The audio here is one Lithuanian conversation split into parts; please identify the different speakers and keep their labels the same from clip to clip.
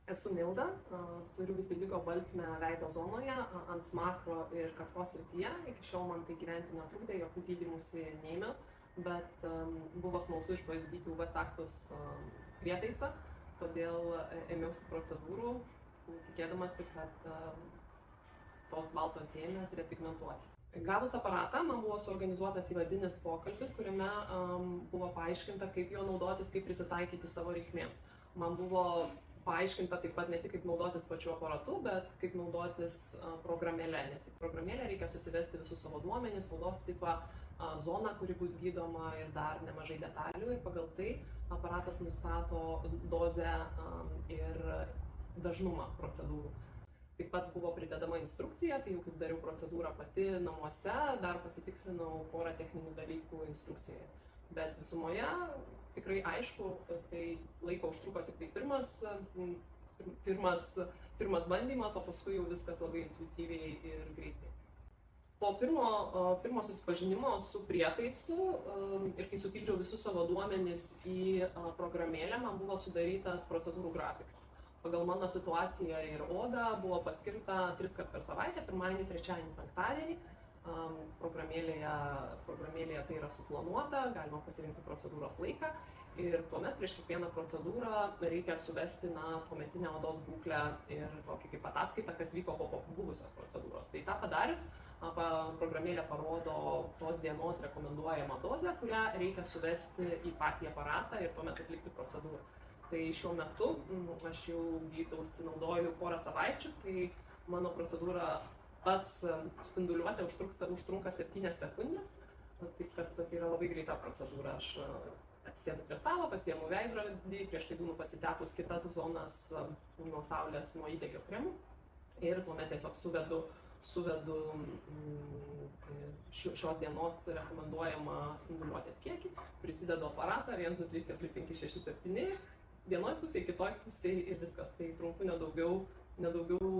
Speaker 1: Esu Milda, turiu vitiligo baltmę veido zonoje, ant smakro ir kaktos srityje. Iki šiol man tai gyventi netrukdė, jokių gydymusi neėmiau, bet buvo smalsu išbandyti UV taktus prietaisą, todėl ėmiausi procedūrų, tikėdamasi, kad tos baltos dėmės repigmentuosis. Gavus aparatą, man buvo suorganizuotas įvadinis pokalbis, kuriame buvo paaiškinta, kaip jo naudotis, kaip prisitaikyti savo reikmėm. Man buvo paaiškinta taip pat ne tik kaip naudotis pačiu aparatu, bet kaip naudotis programėle, nes į programėlę reikia susivesti visus savo duomenis, odos tipą, zoną, kuri bus gydoma ir dar nemažai detalių, ir pagal tai aparatas nustato dozę ir dažnumą procedūrų. Taip pat buvo pridedama instrukcija, tai jau kaip dariau procedūrą pati namuose, dar pasitikslinau porą techninių dalykų instrukcijoje. Bet visumoje tikrai aišku, tai laiko užtruko tik tai pirmas bandymas, o paskui jau viskas labai intuityviai ir greitai. Po pirmo susipažinimo su prietaisu ir kai supildžiau visus savo duomenis į programėlę, man buvo sudarytas procedūrų grafikas. Pagal mano situaciją ir odą buvo paskirta 3 kartus per savaitę, pirmadienį, trečiadienį, penktadienį. Programėlėje tai yra suplanuota, galima pasirinkti procedūros laiką ir tuomet prieš kiekvieną procedūrą reikia suvesti tuometinę odos būklę ir tokį kaip ataskaitą, kas vyko po buvusios procedūros. Tai tą padarius, programėlė parodo tos dienos rekomenduojamą dozę, kurią reikia suvesti į patį aparatą ir tuomet atlikti procedūrą. Tai šiuo metu aš jau gydausi, naudoju porą savaičių, tai mano procedūra pats spinduliuotė užtrunka 7 sekundės, taip kad tai yra labai greita procedūra. Aš atsisėdu prie stalo, pasiimu veidrodį, prieš tai būnu pasitepus kitas zonas nuo saulės, nuo įdegio kremų ir tuomet tiesiog suvedu šios dienos rekomenduojamą spinduliuotės kiekį, prisidedu aparatą 1, 2, 3, 4, 5, 6, 7, vienoj pusėje, kitoj pusėje ir viskas. Tai trunku ne daugiau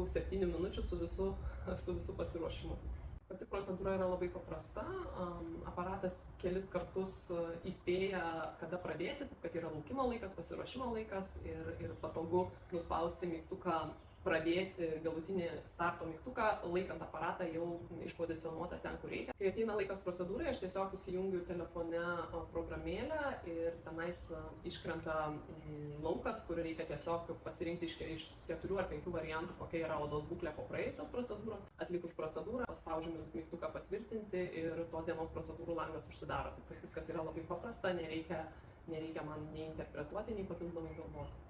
Speaker 1: 7 minučių su visu pasiruošimu. Pati procedūra yra labai paprasta, aparatas kelis kartus įspėja, kada pradėti, kad yra laukimo laikas, pasiruošimo laikas ir patogu nuspausti mygtuką pradėti, galutinį starto mygtuką, laikant aparatą jau išpozicionuotą ten, kur reikia. Kai ateina laikas procedūrai, aš tiesiog įsijungiu telefone programėlę ir tenais iškrenta laukas, kur reikia tiesiog pasirinkti iš 4 ar 5 variantų, kokia yra odos būklė po praėjusios procedūros. Atlikus procedūrą, paspaudžiu mygtuką patvirtinti ir tos dienos procedūrų langas užsidaro. Taip, viskas yra labai paprasta, nereikia man nei interpretuoti, nei papildomai galvoti.